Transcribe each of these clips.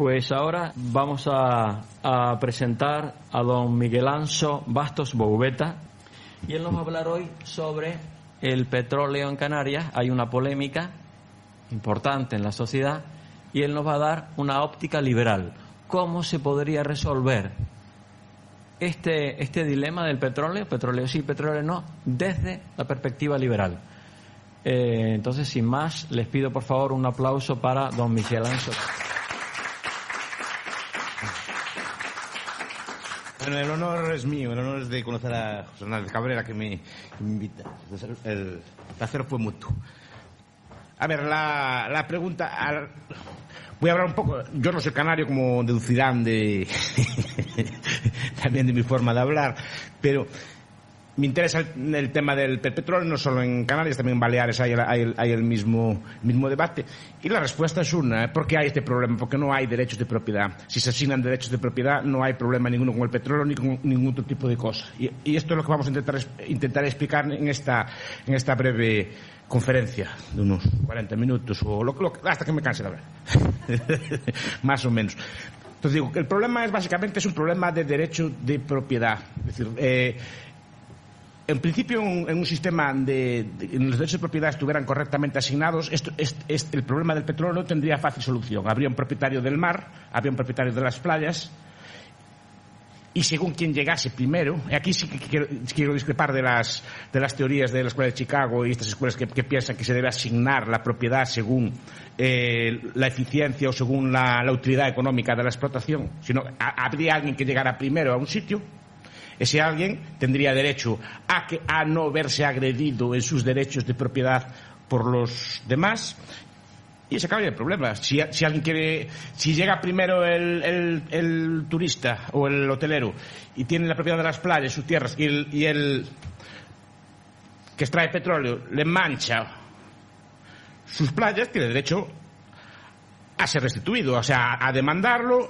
Pues ahora vamos a presentar a don Miguel Anxo Bastos Boubeta y él nos va a hablar hoy sobre el petróleo en Canarias. Hay una polémica importante en la sociedad y él nos va a dar una óptica liberal. ¿Cómo se podría resolver este dilema del petróleo sí, petróleo no, desde la perspectiva liberal? Entonces, sin más, les pido por favor un aplauso para don Miguel Anxo. Bueno, el honor es mío, el honor es de conocer a José Hernández Cabrera, que me invita. El placer fue mutuo. A ver, la pregunta... Voy a hablar un poco... Yo no soy canario, como deducirán también de mi forma de hablar, pero me interesa el tema del petróleo, no solo en Canarias, también en Baleares hay el mismo debate. Y la respuesta es una. ¿Por qué hay este problema? Porque no hay derechos de propiedad. Si se asignan derechos de propiedad, no hay problema ninguno con el petróleo ni con ningún otro tipo de cosa. Y esto es lo que vamos a intentar explicar en esta breve conferencia de unos 40 minutos o hasta que me canse de hablar. Más o menos. Entonces digo que el problema es un problema de derecho de propiedad. Es decir, en principio, en un sistema en los derechos de propiedad estuvieran correctamente asignados, el problema del petróleo tendría fácil solución. Habría un propietario del mar, habría un propietario de las playas, y según quien llegase primero, aquí sí que quiero discrepar de las teorías de la Escuela de Chicago y estas escuelas que piensan que se debe asignar la propiedad según la eficiencia o según la utilidad económica de la explotación, sino habría alguien que llegara primero a un sitio. Ese alguien tendría derecho a no verse agredido en sus derechos de propiedad por los demás, y se acabaría el problema. Si llega primero el turista o el hotelero y tiene la propiedad de las playas, sus tierras, y el que extrae petróleo le mancha sus playas, tiene derecho a ser restituido, o sea, a demandarlo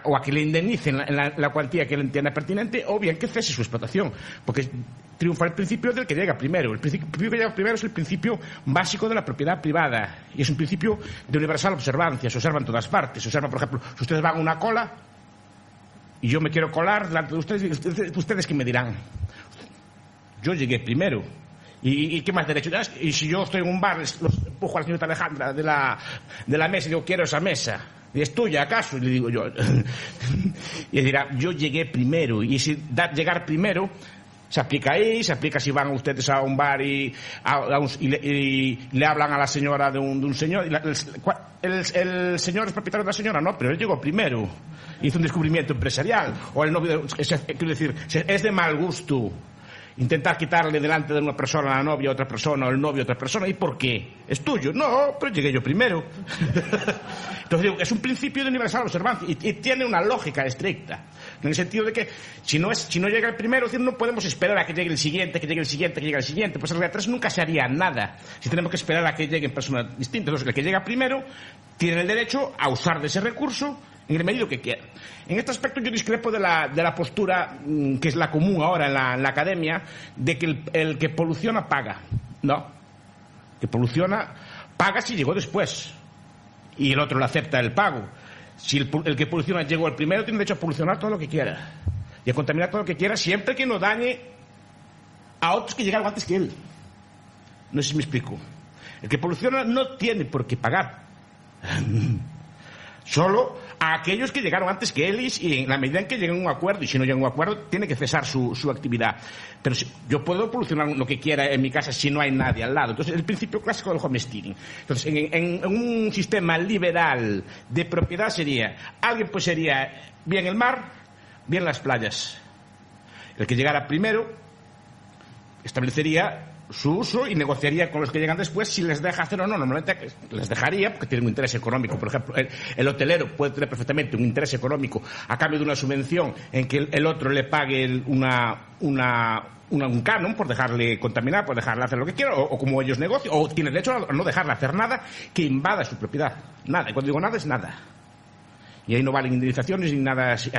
o a que le indemnicen la cuantía que le entienda pertinente, o bien que cese su explotación, porque triunfa el principio del que llega primero. El principio que llega primero es el principio básico de la propiedad privada y es un principio de universal observancia. Se observa en todas partes. Se observa, por ejemplo, si ustedes van a una cola y yo me quiero colar delante de ustedes ¿qué me dirán? Yo llegué primero. ¿Y qué más derecho? Y si yo estoy en un bar, los empujo a la señorita Alejandra de la mesa y digo, quiero esa mesa. ¿Y es tuya, acaso? Y le digo yo. Y él dirá, yo llegué primero. Y si llegar primero se aplica ahí, se aplica si van ustedes a un bar y le hablan a la señora de un señor. Y el señor es propietario de la señora, no, pero él llegó primero. Hizo un descubrimiento empresarial. O el novio, quiero decir, es de mal gusto intentar quitarle delante de una persona a la novia a otra persona o el novio a otra persona. ¿Y por qué? ¿Es tuyo? No, pero llegué yo primero. Entonces digo, es un principio de universal observancia y tiene una lógica estricta, en el sentido de que si no llega el primero, es decir, no podemos esperar a que llegue el siguiente, que llegue el siguiente, que llegue el siguiente. Pues en realidad nunca se haría nada si tenemos que esperar a que lleguen personas distintas. Entonces el que llega primero tiene el derecho a usar de ese recurso en el medio que quiera. En este aspecto yo discrepo de la postura que es la común ahora en la academia, de que el que poluciona paga. No. Que poluciona paga si llegó después y el otro le acepta el pago. Si el que poluciona llegó el primero, tiene derecho a polucionar todo lo que quiera y a contaminar todo lo que quiera, siempre que no dañe a otros que llegaron antes que él. No sé si me explico. El que poluciona no tiene por qué pagar. Solo a aquellos que llegaron antes que él y en la medida en que lleguen a un acuerdo, y si no llega a un acuerdo tiene que cesar su actividad. Pero yo puedo polucionar lo que quiera en mi casa si no hay nadie al lado. Entonces el principio clásico del homesteading. Entonces en un sistema liberal de propiedad alguien pues sería bien el mar, bien las playas. El que llegara primero establecería su uso y negociaría con los que llegan después si les deja hacer o no. Normalmente les dejaría porque tienen un interés económico. Por ejemplo, el hotelero puede tener perfectamente un interés económico a cambio de una subvención en que el otro le pague un canon por dejarle contaminar, por dejarle hacer lo que quiera, o como ellos negocian, o tiene derecho a no dejarle hacer nada que invada su propiedad. Nada. Y cuando digo nada, es nada. Y ahí no valen indemnizaciones ni nada así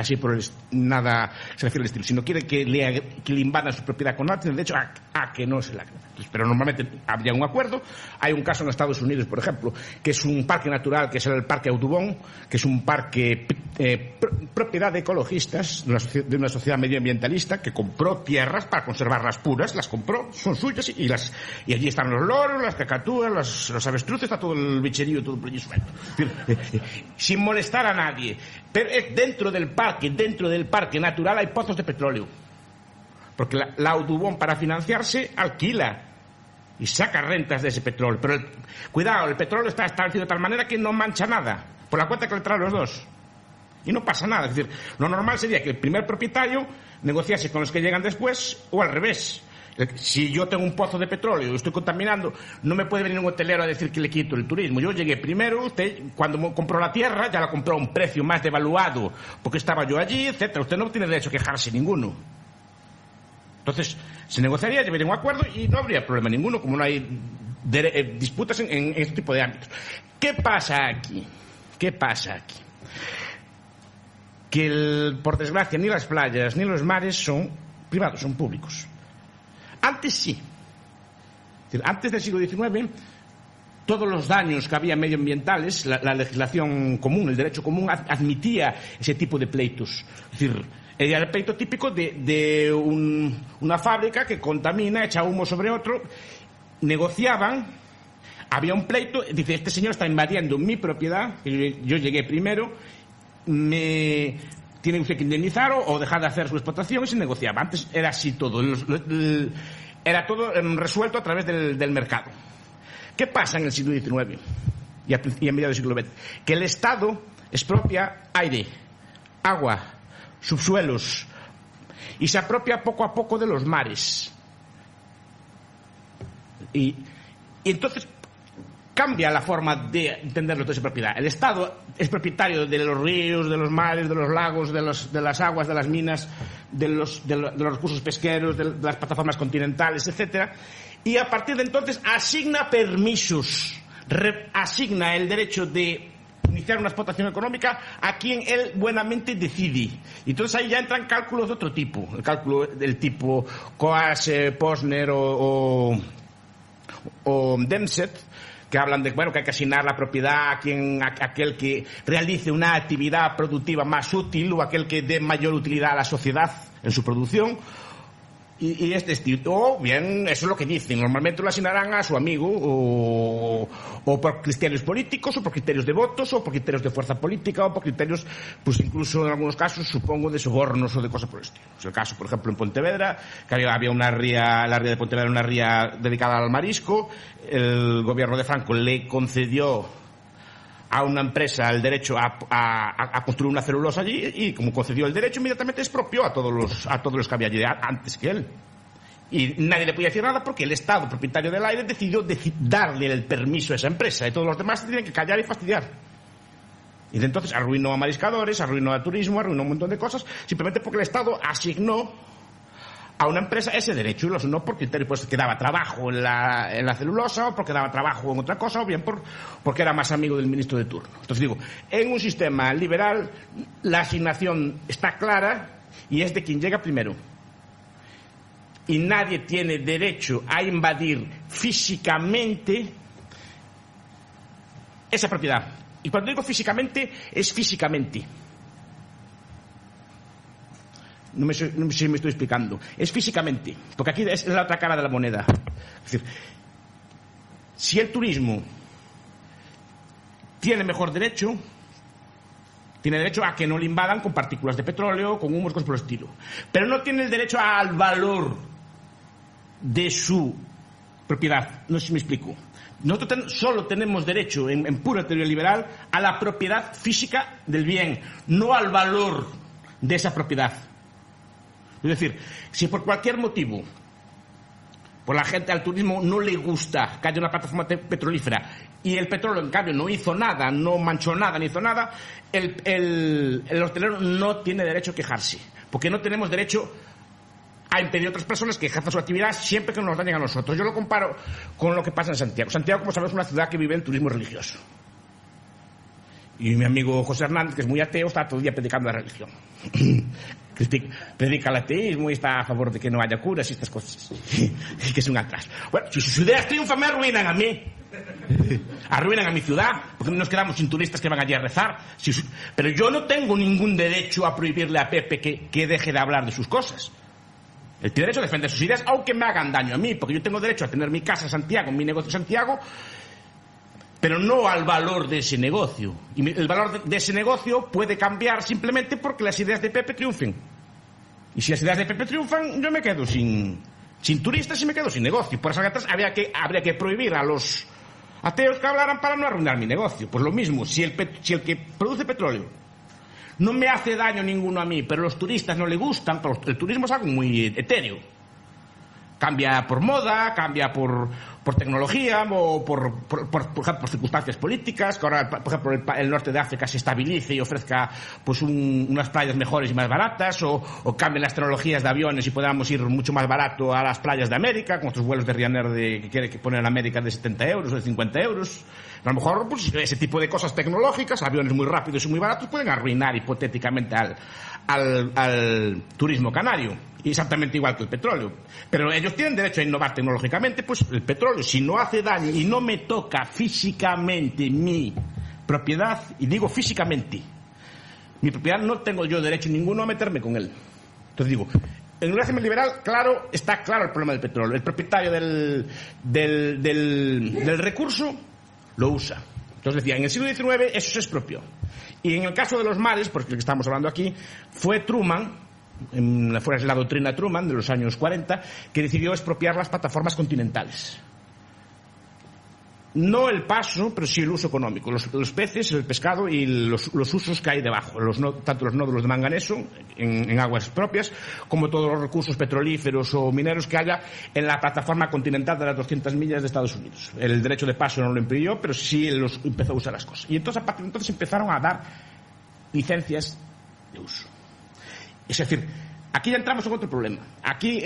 nada se refiere al estilo. Si no quiere que le invadan su propiedad con nada, tiene derecho a que no se la agreda. Pero normalmente habría un acuerdo. Hay un caso en Estados Unidos, por ejemplo, que es un parque natural, que es el Parque Audubon, que es un parque propiedad de ecologistas de una sociedad medioambientalista que compró tierras para conservarlas puras, las compró, son suyas y allí están los loros, las cacatúas, los avestruces, está todo el bicherío, todo por allí suelto. Sin molestar a nadie. Pero dentro del parque natural hay pozos de petróleo, porque la Audubon, para financiarse, alquila y saca rentas de ese petróleo. Pero cuidado, el petróleo está establecido de tal manera que no mancha nada, por la cuenta que le traen los dos, y no pasa nada. Es decir, lo normal sería que el primer propietario negociase con los que llegan después, o al revés. Si yo tengo un pozo de petróleo y estoy contaminando, no me puede venir un hotelero a decir que le quito el turismo. Yo llegué primero, usted cuando compró la tierra ya la compró a un precio más devaluado porque estaba yo allí, etcétera. Usted no tiene derecho a quejarse ninguno. Entonces, se negociaría, llevaría un acuerdo y no habría problema ninguno, como no hay disputas en este tipo de ámbitos. ¿Qué pasa aquí? Que por desgracia ni las playas ni los mares son privados, son públicos. Antes sí. Antes del siglo XIX, todos los daños que había medioambientales, la legislación común, el derecho común, admitía ese tipo de pleitos. Es decir, era el pleito típico de una fábrica que contamina, echa humo sobre otro. Negociaban, había un pleito, dice, este señor está invadiendo mi propiedad, yo llegué primero, tiene usted que indemnizar o dejar de hacer su explotación, y se negociaba. Antes era así todo. Era todo resuelto a través del mercado. ¿Qué pasa en el siglo XIX y a mediados del siglo XX? Que el Estado expropia aire, agua, subsuelos, y se apropia poco a poco de los mares. Y entonces cambia la forma de entender lo que es propiedad. El Estado es propietario de los ríos, de los mares, de los lagos, de las aguas, de las minas, de los recursos pesqueros, de las plataformas continentales, etcétera, y a partir de entonces asigna permisos, asigna el derecho de iniciar una explotación económica a quien él buenamente decide. Y entonces ahí ya entran cálculos de otro tipo, el cálculo del tipo Coase, Posner o Dempsey, que hablan de, bueno, que hay que asignar la propiedad a aquel que realice una actividad productiva más útil o aquel que dé mayor utilidad a la sociedad en su producción. Y este estilo, o bien, eso es lo que dicen, normalmente lo asignarán a su amigo o por criterios políticos o por criterios de votos o por criterios de fuerza política o por criterios, pues incluso en algunos casos, supongo, de sobornos o de cosas por el estilo. Es el caso, por ejemplo, en Pontevedra, que había una ría, la ría de Pontevedra, una ría dedicada al marisco. El gobierno de Franco le concedió a una empresa el derecho a construir una celulosa allí, y como concedió el derecho, inmediatamente expropió a todos los que había allí antes que él. Y nadie le podía decir nada porque el Estado, propietario del aire, decidió darle el permiso a esa empresa, y todos los demás tenían que callar y fastidiar. Y de entonces arruinó a mariscadores, arruinó a turismo, arruinó un montón de cosas, simplemente porque el Estado asignó a una empresa ese derecho, y lo asignó por criterio, pues que daba trabajo en la celulosa, o porque daba trabajo en otra cosa, o bien porque era más amigo del ministro de turno. Entonces digo, en un sistema liberal la asignación está clara y es de quien llega primero. Y nadie tiene derecho a invadir físicamente esa propiedad. Y cuando digo físicamente, es físicamente. No sé si me estoy explicando. Es físicamente, porque aquí es la otra cara de la moneda. Es decir, si el turismo tiene mejor derecho, tiene derecho a que no le invadan con partículas de petróleo, con humos, cosas por el estilo. Pero no tiene el derecho al valor de su propiedad. No sé si me explico. Nosotros solo tenemos derecho, en pura teoría liberal, a la propiedad física del bien, no al valor de esa propiedad. Es decir, si por cualquier motivo, por la gente al turismo no le gusta que haya una plataforma petrolífera y el petróleo en cambio no hizo nada, no manchó nada, ni hizo nada, el hostelero no tiene derecho a quejarse, porque no tenemos derecho a impedir a otras personas que ejerzan su actividad siempre que nos dañen a nosotros. Yo lo comparo con lo que pasa en Santiago. Santiago, como sabemos, es una ciudad que vive el turismo religioso. Y mi amigo José Hernández, que es muy ateo, está todo el día predicando la religión. Predica el ateísmo y está a favor de que no haya curas y estas cosas. Y que es un atraso. Bueno, si sus ideas triunfan, me arruinan a mí. Arruinan a mi ciudad, porque nos quedamos sin turistas que van allí a rezar. Pero yo no tengo ningún derecho a prohibirle a Pepe que deje de hablar de sus cosas. Él tiene derecho a defender sus ideas, aunque me hagan daño a mí, porque yo tengo derecho a tener mi casa en Santiago, mi negocio en Santiago, pero no al valor de ese negocio. Y el valor de ese negocio puede cambiar simplemente porque las ideas de Pepe triunfen. Y si las ideas de Pepe triunfan, yo me quedo sin turistas y me quedo sin negocio. Por esas razones habría que prohibir a los ateos que hablaran para no arruinar mi negocio. Pues lo mismo, si el que produce petróleo no me hace daño ninguno a mí, pero los turistas no le gustan, el turismo es algo muy etéreo. Cambia por moda, cambia por tecnología o por circunstancias políticas, que ahora, por ejemplo, el norte de África se estabilice y ofrezca pues unas playas mejores y más baratas, o cambien las tecnologías de aviones y podamos ir mucho más barato a las playas de América, con nuestros vuelos de Ryanair que quiere poner en América de 70 euros o de 50 euros. A lo mejor pues, ese tipo de cosas tecnológicas, aviones muy rápidos y muy baratos, pueden arruinar hipotéticamente al turismo canario. Exactamente igual que el petróleo. Pero ellos tienen derecho a innovar tecnológicamente, pues el petróleo, si no hace daño y no me toca físicamente mi propiedad, y digo físicamente, mi propiedad, no tengo yo derecho ninguno a meterme con él. Entonces digo, en un régimen liberal, está claro el problema del petróleo. El propietario del recurso lo usa. Entonces decía, en el siglo XIX eso se expropió. Y en el caso de los mares, porque el que estamos hablando aquí, fue Truman, fue la doctrina Truman de los años 40, que decidió expropiar las plataformas continentales. No el paso, pero sí el uso económico. Los peces, el pescado y los usos que hay debajo. Tanto los nódulos de manganeso en aguas propias, como todos los recursos petrolíferos o mineros que haya en la plataforma continental de las 200 millas de Estados Unidos. El derecho de paso no lo impidió, pero sí empezó a usar las cosas. Y entonces, a partir de entonces, empezaron a dar licencias de uso. Es decir, aquí ya entramos en otro problema. Aquí,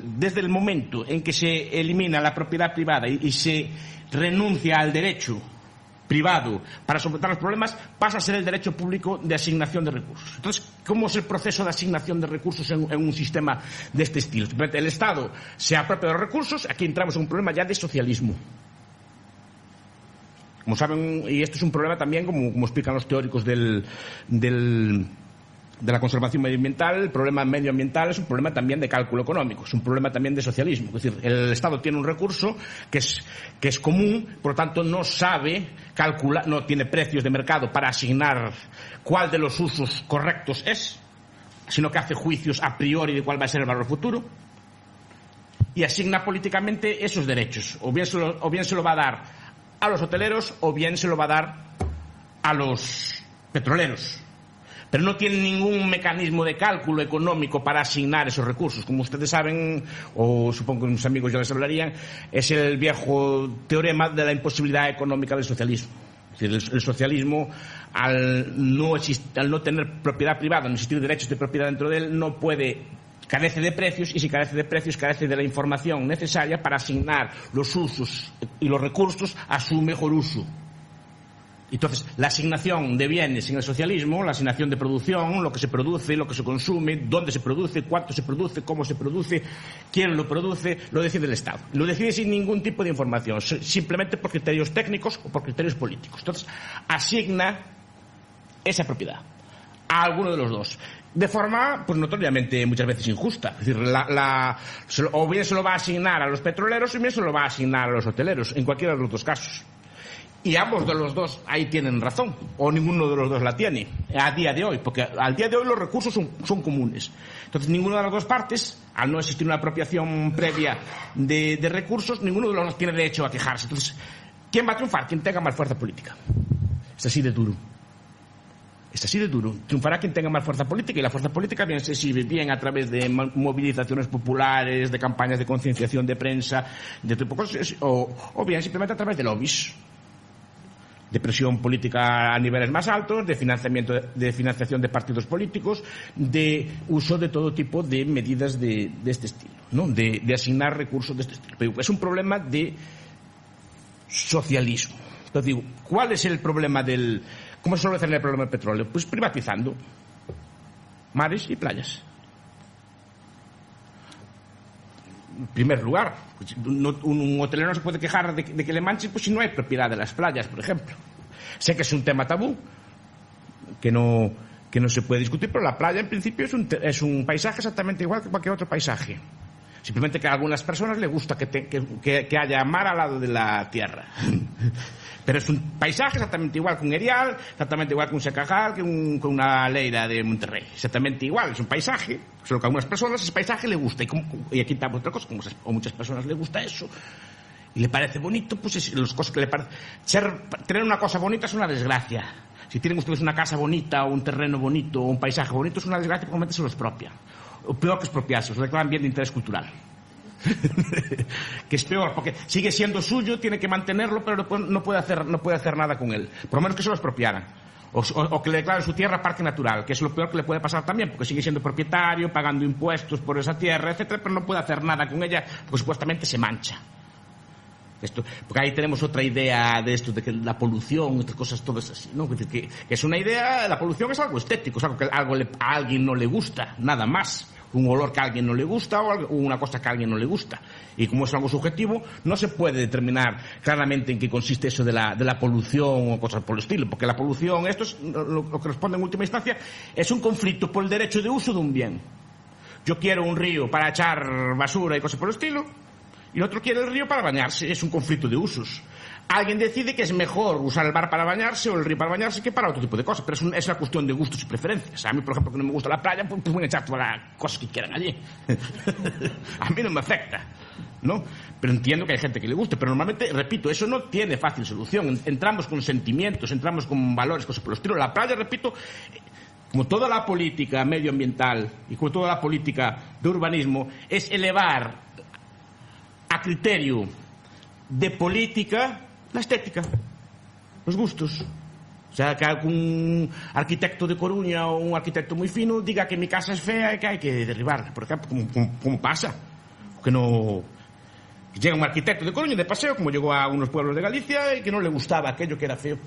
desde el momento en que se elimina la propiedad privada y se renuncia al derecho privado para solventar los problemas, pasa a ser el derecho público de asignación de recursos. Entonces, ¿cómo es el proceso de asignación de recursos en un sistema de este estilo? El Estado se apropia de los recursos. Aquí entramos en un problema ya de socialismo. Como saben, y esto es un problema también, como explican los teóricos de la conservación medioambiental, el problema medioambiental es un problema también de cálculo económico, es un problema también de socialismo. Es decir, el Estado tiene un recurso que es común, por lo tanto no sabe calcular, no tiene precios de mercado para asignar cuál de los usos correctos es, sino que hace juicios a priori de cuál va a ser el valor futuro y asigna políticamente esos derechos. O bien se lo va a dar a los hoteleros o bien se lo va a dar a los petroleros. Pero no tiene ningún mecanismo de cálculo económico para asignar esos recursos. Como ustedes saben, o supongo que mis amigos ya les hablarían, es el viejo teorema de la imposibilidad económica del socialismo. Es decir, el socialismo, al no tener propiedad privada, no existir derechos de propiedad dentro de él, carece de precios, y si carece de precios, carece de la información necesaria para asignar los usos y los recursos a su mejor uso. Entonces, la asignación de bienes en el socialismo, la asignación de producción, lo que se produce, lo que se consume, dónde se produce, cuánto se produce, cómo se produce, quién lo produce, lo decide el Estado. Lo decide sin ningún tipo de información, simplemente por criterios técnicos o por criterios políticos. Entonces, asigna esa propiedad a alguno de los dos. De forma, pues notoriamente muchas veces injusta. Es decir, o bien se lo va a asignar a los petroleros o bien se lo va a asignar a los hoteleros, en cualquiera de los dos casos. Y ambos de los dos ahí tienen razón, o ninguno de los dos la tiene, a día de hoy, porque al día de hoy los recursos son comunes. Entonces, ninguna de las dos partes, al no existir una apropiación previa de recursos, ninguno de los dos tiene derecho a quejarse. Entonces, ¿quién va a triunfar? Quien tenga más fuerza política. Es así de duro. Es así de duro. Triunfará quien tenga más fuerza política, y la fuerza política bien se exhibe bien a través de movilizaciones populares, de campañas de concienciación de prensa, de tipo cosas, o bien simplemente a través de lobbies, de presión política a niveles más altos, de financiación de partidos políticos, de uso de todo tipo de medidas de este estilo, ¿no? De asignar recursos de este estilo. Pero es un problema de socialismo. Entonces digo, ¿cuál es el problema ¿Cómo se soluciona el problema del petróleo? Pues privatizando mares y playas. En primer lugar, pues un hotelero no se puede quejar de que le manchen, pues si no hay propiedad de las playas, por ejemplo. Sé que es un tema tabú, que no se puede discutir, pero la playa en principio es un paisaje exactamente igual que cualquier otro paisaje. Simplemente que a algunas personas les gusta que haya mar al lado de la tierra. Pero es un paisaje exactamente igual que un Erial, exactamente igual que un Secajal, que una Leira de Monterrey. Exactamente igual, es un paisaje, solo que a algunas personas ese paisaje le gusta. Y aquí está otra cosa, como a muchas personas les gusta eso, y le parece bonito, pues las cosas que le parecen. Tener una cosa bonita es una desgracia. Si tienen ustedes una casa bonita, o un terreno bonito, o un paisaje bonito, es una desgracia porque normalmente se lo expropia. O peor que expropiarse, lo declaran bien de interés cultural. Que es peor, porque sigue siendo suyo, tiene que mantenerlo, pero no puede hacer nada con él. Por lo menos que se lo expropiaran. O que le declaren su tierra parque natural, que es lo peor que le puede pasar también, porque sigue siendo propietario, pagando impuestos por esa tierra, etcétera, pero no puede hacer nada con ella, porque supuestamente se mancha. Porque ahí tenemos otra idea de esto, de que la polución, estas cosas, todo es así, ¿no? Que es una idea, la polución es algo estético, es algo que a alguien no le gusta, nada más. Un olor que a alguien no le gusta o una cosa que a alguien no le gusta. Y como es algo subjetivo, no se puede determinar claramente en qué consiste eso de la polución o cosas por el estilo, porque la polución, esto es lo que responde en última instancia, es un conflicto por el derecho de uso de un bien. Yo quiero un río para echar basura y cosas por el estilo, y el otro quiere el río para bañarse. Es un conflicto de usos. Alguien decide que es mejor usar el bar para bañarse o el río para bañarse que para otro tipo de cosas, pero es una cuestión de gustos y preferencias. A mí, por ejemplo, que no me gusta la playa, pues pueden echar todas las cosas que quieran allí. A mí no me afecta, ¿no? Pero entiendo que hay gente que le guste, pero normalmente, repito, eso no tiene fácil solución. Entramos con sentimientos, entramos con valores, cosas por el estilo. La playa, repito, como toda la política medioambiental y como toda la política de urbanismo, es elevar a criterio de política la estética, los gustos. O sea, que algún arquitecto de Coruña o un arquitecto muy fino diga que mi casa es fea y que hay que derribarla, por ejemplo, como pasa. Que no llega un arquitecto de Coruña de paseo, como llegó a unos pueblos de Galicia, y que no le gustaba aquello que era feo.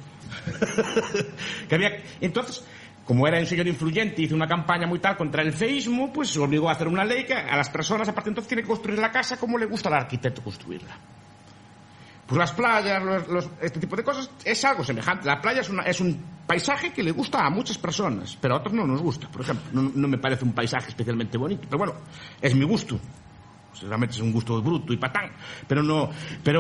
Entonces, como era un señor influyente, hizo una campaña muy tal contra el feísmo, pues obligó a hacer una ley que a las personas, a partir de entonces, tienen que construir la casa como le gusta al arquitecto construirla. Pues las playas, este tipo de cosas, es algo semejante. La playa es un paisaje que le gusta a muchas personas, pero a otros no nos gusta. Por ejemplo, no me parece un paisaje especialmente bonito, pero bueno, es mi gusto. Realmente es un gusto bruto y patán, pero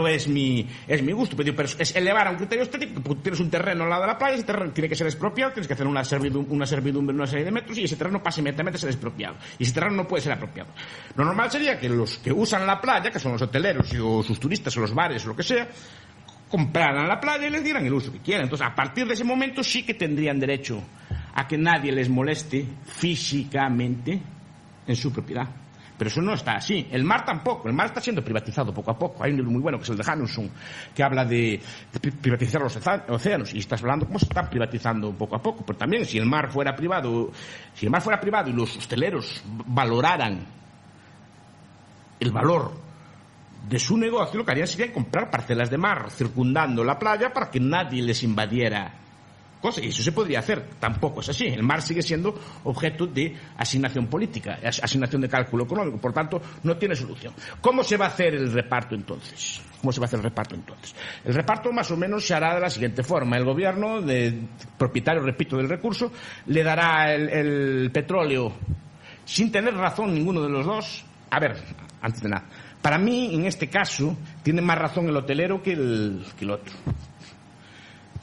es mi gusto. Pero es elevar a un criterio estético, porque tienes un terreno al lado de la playa, ese terreno tiene que ser expropiado, tienes que hacer una servidumbre, una serie de metros, y ese terreno pasa inmediatamente a ser expropiado. Y ese terreno no puede ser apropiado. Lo normal sería que los que usan la playa, que son los hoteleros o sus turistas o los bares o lo que sea, compraran la playa y les dieran el uso que quieran. Entonces, a partir de ese momento sí que tendrían derecho a que nadie les moleste físicamente en su propiedad. Pero eso no está así. El mar tampoco. El mar está siendo privatizado poco a poco. Hay un libro muy bueno que es el de Hanusson, que habla de privatizar los océanos, y estás hablando cómo se están privatizando poco a poco. Pero también, si el mar fuera privado y los hosteleros valoraran el valor de su negocio, lo que harían sería comprar parcelas de mar circundando la playa para que nadie les invadiera cosas. Y eso se podría hacer. Tampoco es así. El mar sigue siendo objeto de asignación política, asignación de cálculo económico. Por tanto, no tiene solución. ¿Cómo se va a hacer el reparto entonces? El reparto más o menos se hará de la siguiente forma. El gobierno, propietario, repito, del recurso, le dará el petróleo sin tener razón ninguno de los dos. A ver, antes de nada, para mí, en este caso, tiene más razón el hotelero que el otro.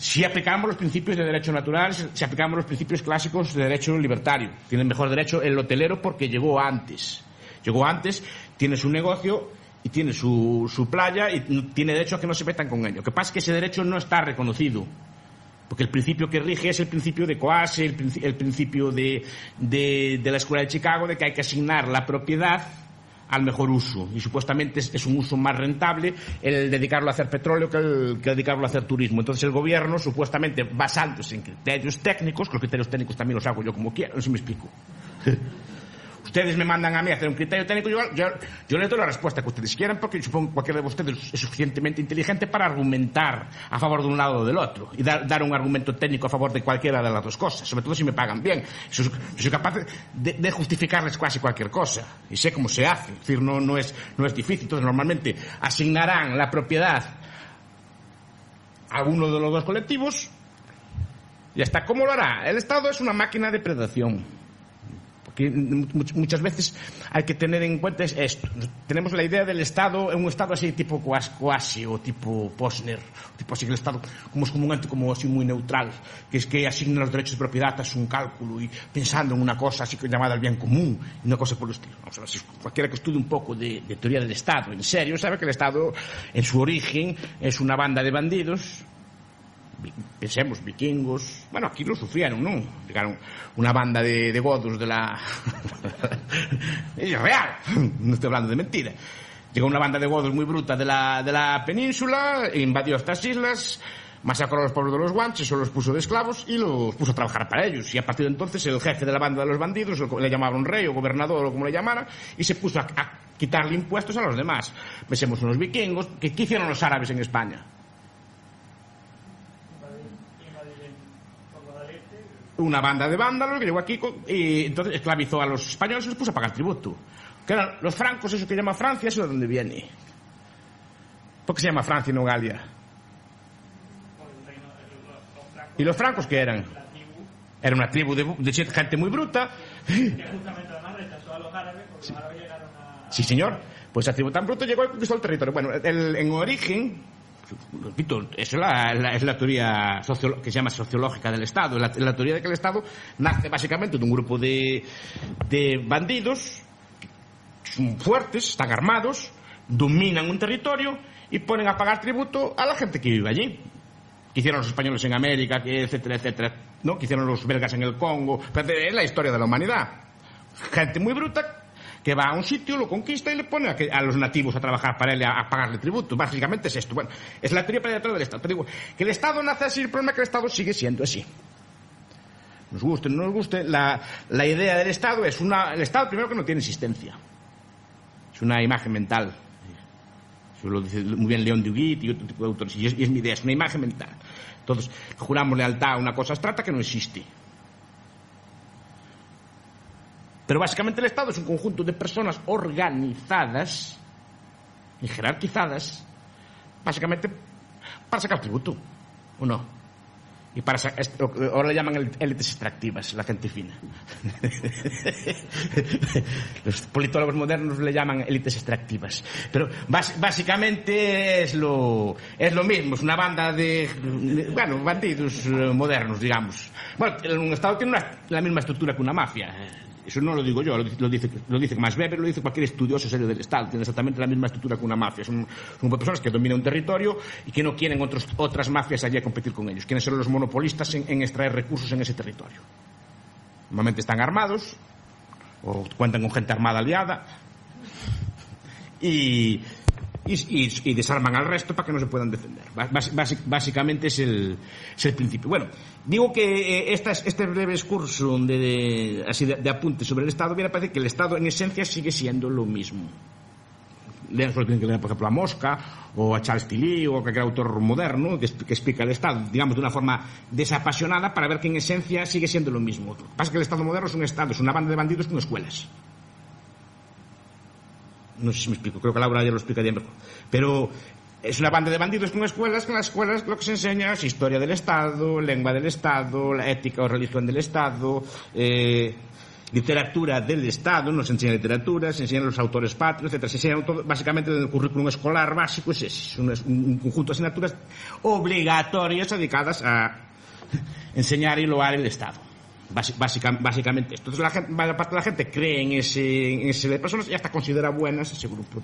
Si aplicamos los principios de derecho natural, si aplicamos los principios clásicos de derecho libertario, tiene mejor derecho el hotelero porque llegó antes, tiene su negocio y tiene su playa y tiene derecho a que no se metan con ello. Lo que pasa es que ese derecho no está reconocido, porque el principio que rige es el principio de Coase, el principio de la Escuela de Chicago, de que hay que asignar la propiedad al mejor uso, y supuestamente es un uso más rentable el dedicarlo a hacer petróleo que dedicarlo a hacer turismo. Entonces el gobierno, supuestamente basándose en criterios técnicos, que los criterios técnicos también los hago yo como quiero, no sé si me explico. ustedes me mandan a mí a hacer un criterio técnico, yo les doy la respuesta que ustedes quieran, porque supongo que cualquiera de ustedes es suficientemente inteligente para argumentar a favor de un lado o del otro y dar un argumento técnico a favor de cualquiera de las dos cosas, sobre todo si me pagan bien. Soy capaz de justificarles casi cualquier cosa y sé cómo se hace, es decir, no es difícil. Entonces normalmente asignarán la propiedad a uno de los dos colectivos. Y hasta ¿cómo lo hará? El Estado es una máquina de predación. Porque muchas veces hay que tener en cuenta esto. Tenemos la idea del Estado, un Estado así tipo Quasi o tipo Posner, tipo así que el Estado como es comúnmente como así muy neutral, que es que asigna los derechos de propiedad tras un cálculo y pensando en una cosa así llamada el bien común, y una cosa por el estilo. Vamos a ver, si cualquiera que estudie un poco de teoría del Estado, en serio, sabe que el Estado en su origen es una banda de bandidos. Pensemos, vikingos, bueno, aquí lo sufrieron, ¿no? Llegaron una banda de godos de la... es real, no estoy hablando de mentira. Llegó una banda de godos muy bruta de la península, invadió estas islas, masacró a los pueblos de los guanches, o los puso de esclavos y los puso a trabajar para ellos. Y a partir de entonces el jefe de la banda de los bandidos, le llamaban rey o gobernador o como le llamaran, y se puso a quitarle impuestos a los demás. Pensemos unos vikingos, ¿qué hicieron los árabes en España? Una banda de vándalos que llegó aquí y entonces esclavizó a los españoles y les puso a pagar tributo. Que eran los francos, eso que llama Francia, eso de dónde viene. ¿Por qué se llama Francia y no Galia? ¿Y los francos qué eran? Era una tribu de gente muy bruta. Sí, señor. Pues esa tribu tan bruta llegó y conquistó el territorio. Bueno, en origen... Repito, eso es la teoría que se llama sociológica del Estado. La teoría de que el Estado nace básicamente de un grupo de bandidos que son fuertes, están armados, dominan un territorio y ponen a pagar tributo a la gente que vive allí. Que hicieron los españoles en América, etcétera, etcétera, ¿no? Que hicieron los belgas en el Congo. Pero es la historia de la humanidad. Gente muy bruta que va a un sitio, lo conquista y le pone a los nativos a trabajar para él, a pagarle tributo. Básicamente es esto. Bueno, es la teoría predatoria del Estado. Pero digo, que el Estado nace así, el problema es que el Estado sigue siendo así. Nos guste o no nos guste, la idea del Estado es el Estado primero que no tiene existencia. Es una imagen mental. Eso lo dice muy bien León Duguit y otro tipo de autores. Y es mi idea, es una imagen mental. Entonces, juramos lealtad a una cosa abstracta que no existe. Pero básicamente el Estado es un conjunto de personas organizadas y jerarquizadas, básicamente para sacar tributo, ¿o no? Y ahora le llaman élites extractivas, la gente fina. Los politólogos modernos le llaman élites extractivas. Pero básicamente es lo mismo, es una banda de bandidos modernos, digamos. Bueno, un Estado tiene la misma estructura que una mafia. Eso no lo digo yo, lo dice Max Weber, lo dice cualquier estudioso serio del Estado. Tiene exactamente la misma estructura que una mafia. Son personas que dominan un territorio y que no quieren otras mafias allí a competir con ellos. Quieren ser los monopolistas en extraer recursos en ese territorio. Normalmente están armados o cuentan con gente armada aliada y desarman al resto para que no se puedan defender. Básicamente es el principio. Bueno, digo que este breve excurso de apuntes sobre el Estado viene a parecer que el Estado en esencia sigue siendo lo mismo. Lean, por ejemplo, a Mosca o a Charles Tilly o a cualquier autor moderno que explica el Estado, digamos, de una forma desapasionada para ver que en esencia sigue siendo lo mismo. Lo que pasa es que el Estado moderno es un Estado, es una banda de bandidos con escuelas. No sé si me explico, creo que Laura ya lo explicaría mejor. Pero es una banda de bandidos con escuelas, que en las escuelas lo que se enseña es historia del Estado, lengua del Estado, la ética o religión del Estado, literatura del Estado, no se enseña literatura, se enseñan los autores patrios, etcétera. Se enseña todo, básicamente el currículum escolar básico es ese, un conjunto de asignaturas obligatorias dedicadas a enseñar y loar el Estado. Básicamente esto. Entonces la parte de la gente cree en ese de personas y hasta considera buenas ese grupo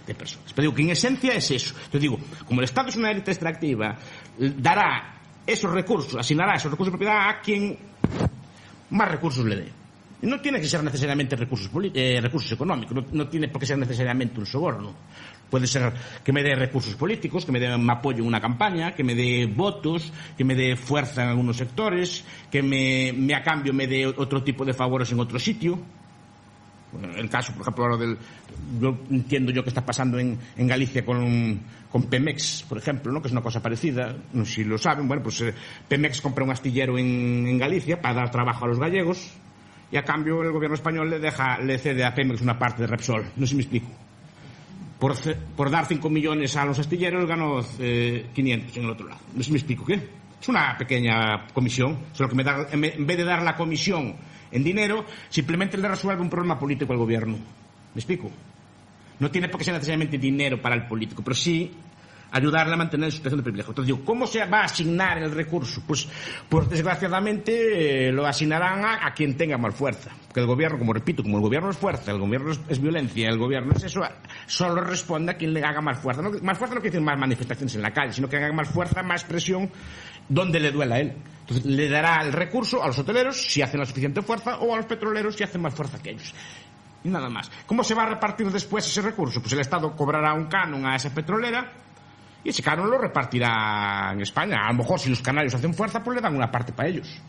de personas. Pero digo que en esencia es eso. Entonces digo, como el Estado es una élite extractiva, dará esos recursos, asignará esos recursos de propiedad a quien más recursos le dé. Y no tiene que ser necesariamente recursos económicos, no tiene por qué ser necesariamente un soborno. Puede ser que me dé recursos políticos, que me dé apoyo en una campaña, que me dé votos, que me dé fuerza en algunos sectores, que a cambio me dé otro tipo de favores en otro sitio. El caso, por ejemplo, ahora yo entiendo yo que está pasando en Galicia con Pemex, por ejemplo, ¿no? Que es una cosa parecida, no sé si lo saben. Bueno, pues Pemex compra un astillero en Galicia para dar trabajo a los gallegos y a cambio el gobierno español le cede a Pemex una parte de Repsol. No sé si me explico. Por dar 5 millones a los astilleros ganó 500 en el otro lado. No sé si me explico qué. Es una pequeña comisión, solo que en vez de dar la comisión en dinero, simplemente le resuelve un problema político al gobierno. ¿Me explico? No tiene por qué ser necesariamente dinero para el político, pero sí ayudarle a mantener su situación de privilegio. Entonces digo, ¿cómo se va a asignar el recurso? Pues desgraciadamente lo asignarán a quien tenga más fuerza. Porque el gobierno, como repito, como el gobierno es fuerza, el gobierno es violencia, el gobierno es eso, solo responde a quien le haga más fuerza. No, más fuerza no quiere decir más manifestaciones en la calle, sino que haga más fuerza, más presión donde le duela a él. Entonces le dará el recurso a los hoteleros si hacen la suficiente fuerza o a los petroleros si hacen más fuerza que ellos. Y nada más. ¿Cómo se va a repartir después ese recurso? Pues el Estado cobrará un canon a esa petrolera y ese canon lo repartirá en España. A lo mejor si los canarios hacen fuerza, pues le dan una parte para ellos.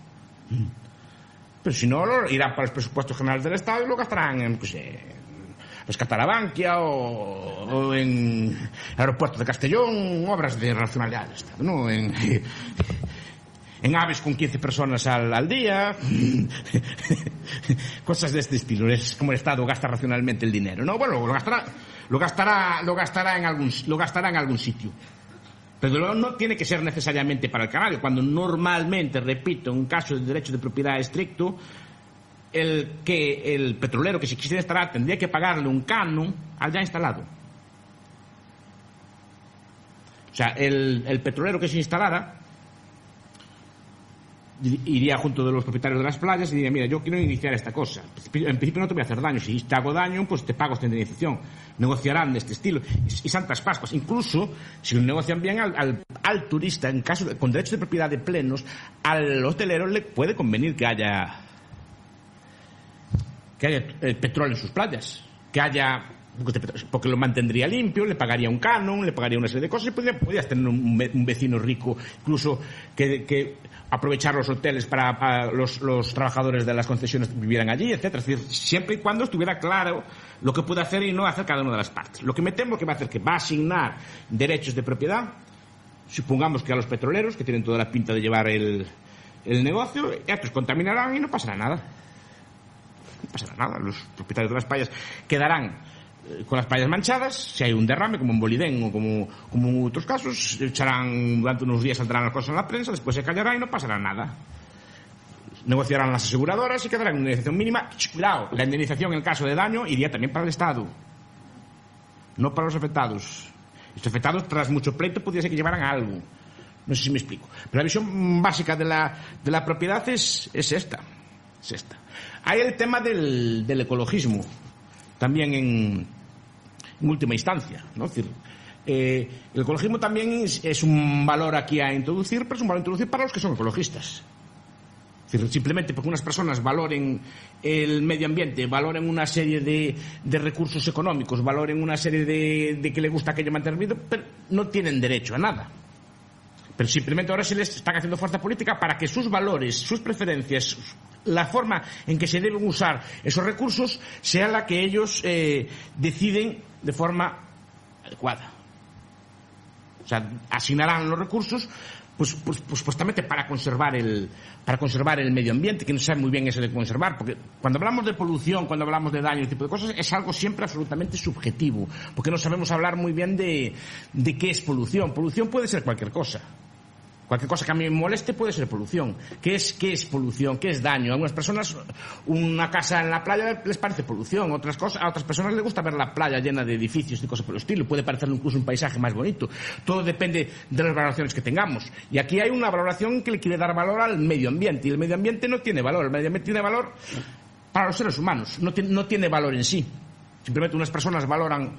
Pero si no, lo irán para los presupuestos generales del Estado y lo gastarán en, pues, rescatar a Bankia o en el aeropuerto de Castellón, obras de racionalidad del Estado, ¿no? En aves con 15 personas al día, cosas de este estilo. Es como el Estado gasta racionalmente el dinero, ¿no? Bueno, lo gastará en algún sitio. Pero no tiene que ser necesariamente para el canario, cuando normalmente, repito, en un caso de derecho de propiedad estricto, el petrolero que se quisiera instalar tendría que pagarle un canon al ya instalado. O sea, el petrolero que se instalara iría junto de los propietarios de las playas y diría, mira, yo quiero iniciar esta cosa. En principio no te voy a hacer daño. Si te hago daño, pues te pago esta indemnización. Negociarán de este estilo. Y santas pascuas. Incluso, si lo negocian bien al turista, en caso con derechos de propiedad de plenos, al hotelero le puede convenir que haya petróleo en sus playas. Que haya... porque lo mantendría limpio, le pagaría un canon, le pagaría una serie de cosas y podrías tener un vecino rico, incluso que aprovechar los hoteles para los trabajadores de las concesiones que vivieran allí, etcétera. Es decir, siempre y cuando estuviera claro lo que puede hacer y no hacer cada una de las partes. Lo que me temo que va a hacer que va a asignar derechos de propiedad, supongamos que a los petroleros, que tienen toda la pinta de llevar el negocio, estos contaminarán y no pasará nada. No pasará nada. Los propietarios de las playas quedarán con las playas manchadas. Si hay un derrame, como en Bolidén o como en otros casos, echarán durante unos días, saldrán las cosas en la prensa, después se callará y no pasará nada. Negociarán las aseguradoras y quedará una indemnización mínima. Cuidado, la indemnización en el caso de daño iría también para el Estado, no para los afectados. Los afectados, tras mucho pleito, podría ser que llevaran algo. No sé si me explico. Pero la visión básica de la propiedad es esta. Hay el tema del ecologismo también en última instancia, ¿no? Es decir, el ecologismo también es un valor aquí a introducir, pero es un valor a introducir para los que son ecologistas. Es decir, simplemente porque unas personas valoren el medio ambiente, valoren una serie de recursos económicos, valoren una serie de que le gusta aquello mantener, pero no tienen derecho a nada. Pero simplemente ahora se les están haciendo fuerza política para que sus valores, sus preferencias, la forma en que se deben usar esos recursos sea la que ellos deciden de forma adecuada. O sea, asignarán los recursos pues supuestamente para conservar el medio ambiente, que no se sabe muy bien eso de conservar, porque cuando hablamos de polución, cuando hablamos de daño, ese tipo de cosas, es algo siempre absolutamente subjetivo, porque no sabemos hablar muy bien de qué es polución. Polución puede ser cualquier cosa. Cualquier cosa que a mí me moleste puede ser polución. ¿Qué es polución? ¿Qué es daño? A algunas personas una casa en la playa les parece polución. A otras personas les gusta ver la playa llena de edificios y cosas por el estilo. Puede parecerle incluso un paisaje más bonito. Todo depende de las valoraciones que tengamos. Y aquí hay una valoración que le quiere dar valor al medio ambiente. Y el medio ambiente no tiene valor. El medio ambiente tiene valor para los seres humanos. No tiene valor en sí. Simplemente unas personas valoran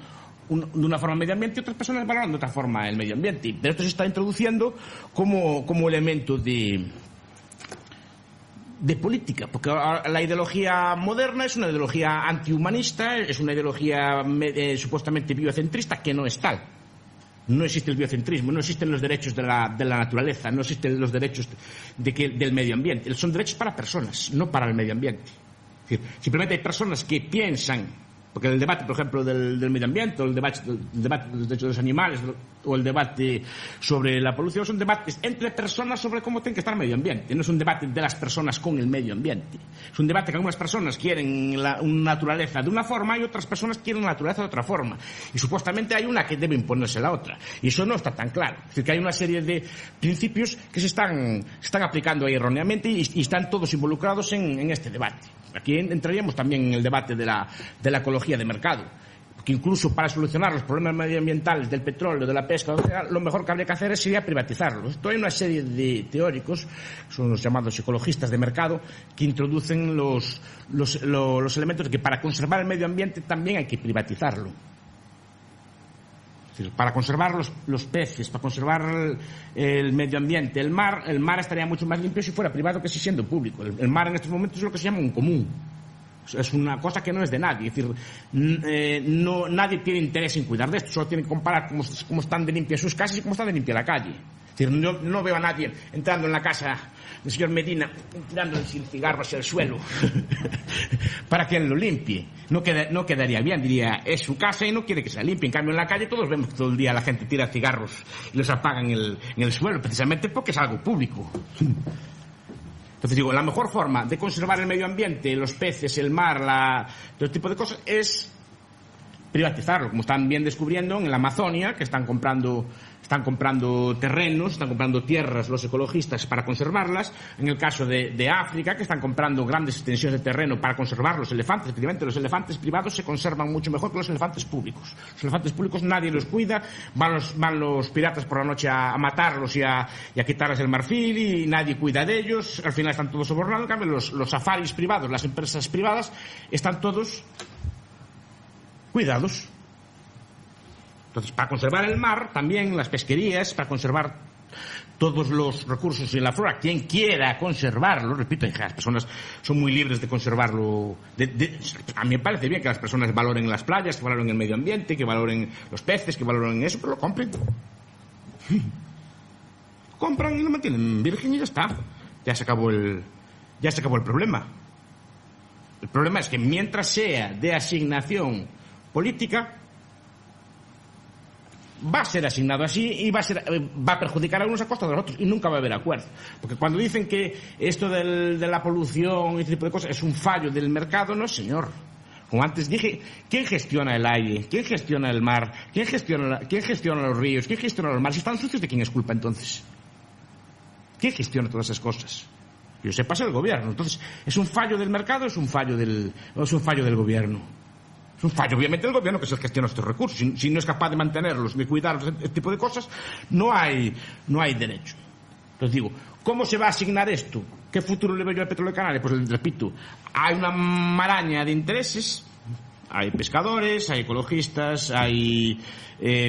de una forma el medio ambiente y otras personas valoran de otra forma el medio ambiente. Pero esto se está introduciendo como elemento de política, porque la ideología moderna es una ideología antihumanista, es una ideología supuestamente biocentrista, que no es tal. No existe el biocentrismo, no existen los derechos de la naturaleza, no existen los derechos del medio ambiente. Son derechos para personas, no para el medio ambiente. decir, simplemente hay personas que piensan, porque el debate, por ejemplo, del medio ambiente, o el debate de los derechos de los animales, o el debate sobre la polución, son debates entre personas sobre cómo tiene que estar el medio ambiente. No es un debate de las personas con el medio ambiente. Es un debate que algunas personas quieren una naturaleza de una forma y otras personas quieren la naturaleza de otra forma. Y supuestamente hay una que debe imponerse a la otra. Y eso no está tan claro. Es decir, que hay una serie de principios que se están aplicando ahí erróneamente y están todos involucrados en este debate. Aquí entraríamos también en el debate de la ecología de mercado, que incluso para solucionar los problemas medioambientales del petróleo, de la pesca, lo mejor que habría que hacer sería privatizarlos. Esto hay una serie de teóricos, son los llamados ecologistas de mercado, que introducen los elementos de que para conservar el medio ambiente también hay que privatizarlo. Es decir, para conservar los peces, para conservar el medio ambiente, el mar estaría mucho más limpio si fuera privado que si siendo público. El mar en estos momentos es lo que se llama un común. Es una cosa que no es de nadie. Es decir, nadie tiene interés en cuidar de esto, solo tiene que comparar cómo están de limpias sus casas y cómo está de limpia la calle. Es decir, no veo a nadie entrando en la casa del señor Medina tirando el cigarro hacia el suelo para que él lo limpie. No quedaría bien, diría, es su casa y no quiere que se la limpie. En cambio, en la calle todos vemos que todo el día la gente tira cigarros y los apaga en el suelo, precisamente porque es algo público. Entonces digo, la mejor forma de conservar el medio ambiente, los peces, el mar, todo tipo de cosas, es privatizarlo, como están bien descubriendo en la Amazonia, que están comprando terrenos, están comprando tierras los ecologistas para conservarlas. En el caso de África, que están comprando grandes extensiones de terreno para conservar los elefantes. Efectivamente, los elefantes privados se conservan mucho mejor que los elefantes públicos. Los elefantes públicos nadie los cuida, van los piratas por la noche a matarlos y a quitarles el marfil y nadie cuida de ellos. Al final están todos sobornados. En cambio, los safaris privados, las empresas privadas, están todos cuidados. Entonces, para conservar el mar, también las pesquerías, para conservar todos los recursos y la flora, quien quiera conservarlo, repito, las personas son muy libres de conservarlo. A mí me parece bien que las personas valoren las playas, que valoren el medio ambiente, que valoren los peces, que valoren eso, pero lo compren. Compran y lo mantienen virgen y ya está. Ya se acabó el problema. El problema es que mientras sea de asignación política, va a ser asignado así y va a perjudicar a unos a costa de los otros y nunca va a haber acuerdo. Porque cuando dicen que esto de la polución y este tipo de cosas es un fallo del mercado, no, señor. Como antes dije, ¿quién gestiona el aire? ¿Quién gestiona el mar? ¿Quién gestiona los ríos? ¿Quién gestiona los mares? Si están sucios, ¿de quién es culpa entonces? ¿Quién gestiona todas esas cosas? Que yo sepa, es el gobierno. Entonces, ¿es un fallo del mercado o es un fallo del gobierno? Es un fallo, obviamente, del gobierno, que es el que gestiona estos recursos. Si no es capaz de mantenerlos, de cuidarlos, este tipo de cosas, no hay derecho. Entonces digo, ¿cómo se va a asignar esto? ¿Qué futuro le veo yo al petróleo de Canarias? Pues les repito, hay una maraña de intereses. Hay pescadores, hay ecologistas, hay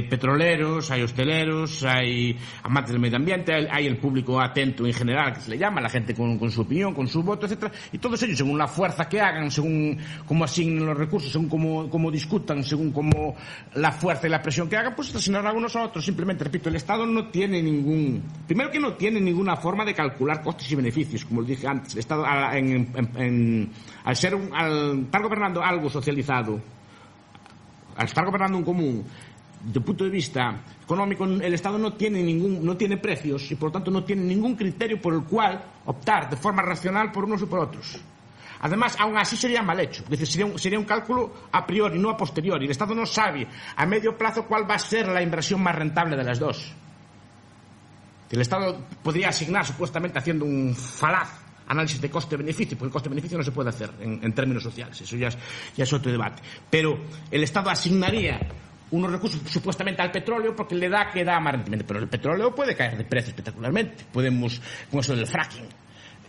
petroleros, hay hosteleros, hay amantes del medio ambiente, hay el público atento en general, que se le llama, la gente con su opinión, con su voto, etcétera. Y todos ellos, según la fuerza que hagan, según cómo asignen los recursos, según cómo discutan, según cómo la fuerza y la presión que hagan, pues se asignarán unos a otros. Simplemente, repito, el Estado no tiene primero que no tiene ninguna forma de calcular costes y beneficios, como les dije antes. El Estado, al estar gobernando algo socializado, al estar gobernando un común, desde el punto de vista económico, el Estado no tiene precios y por lo tanto no tiene ningún criterio por el cual optar de forma racional por unos o por otros. Además, aún así sería mal hecho. Es decir, sería un cálculo a priori, no a posteriori. El Estado no sabe a medio plazo cuál va a ser la inversión más rentable de las dos. El Estado podría asignar supuestamente haciendo un falaz análisis de coste-beneficio, porque el coste-beneficio no se puede hacer en términos sociales, eso ya es otro debate. Pero el Estado asignaría unos recursos supuestamente al petróleo porque le da más rendimiento, pero el petróleo puede caer de precio espectacularmente. Podemos, con eso del fracking,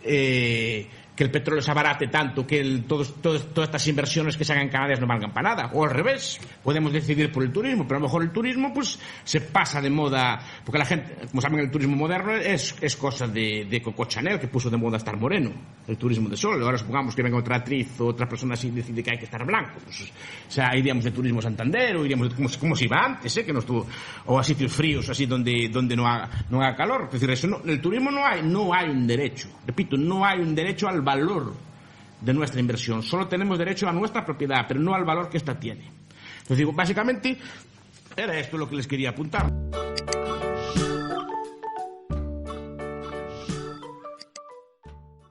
que el petróleo se abarate tanto que todas estas inversiones que se hagan en Canarias no valgan para nada. O al revés, podemos decidir por el turismo, pero a lo mejor el turismo pues se pasa de moda, porque la gente, como saben, el turismo moderno es cosa de Coco Chanel, que puso de moda estar moreno, el turismo de sol. Ahora supongamos que venga otra actriz o otra persona así y decide que hay que estar blanco. Pues, o sea, iríamos de turismo Santander, o iríamos como se iba antes, que no estuvo, o a sitios fríos, así donde no haga calor. Es decir, eso el turismo no hay un derecho. Repito, no hay un derecho al valor de nuestra inversión. Solo tenemos derecho a nuestra propiedad, pero no al valor que ésta tiene. Entonces digo, básicamente, era esto lo que les quería apuntar.